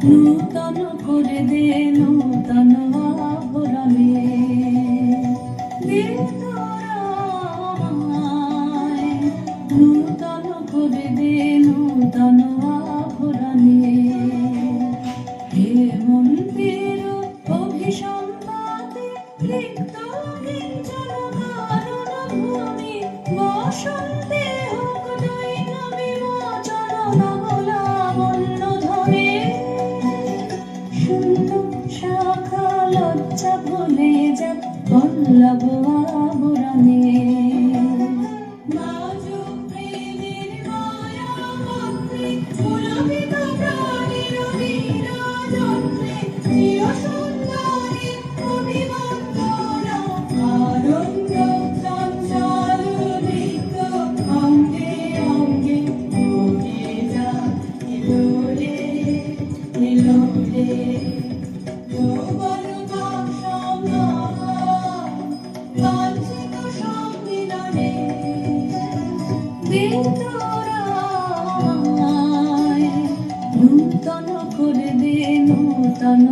নূতন করে দে নূতন আভরণে নূতন করে দে নূতন আভরণে হে মন্দির অভিসম্পাতে লিপ্ত কিঞ্চন কারণ ভূমি বসন্তে হোক দৈন বিমোচন নবলাবণ্য ধরে শূন্য শাখা লজ্জা ভুলে যাক পল্লব আবরণে নূতন করে দে নূতন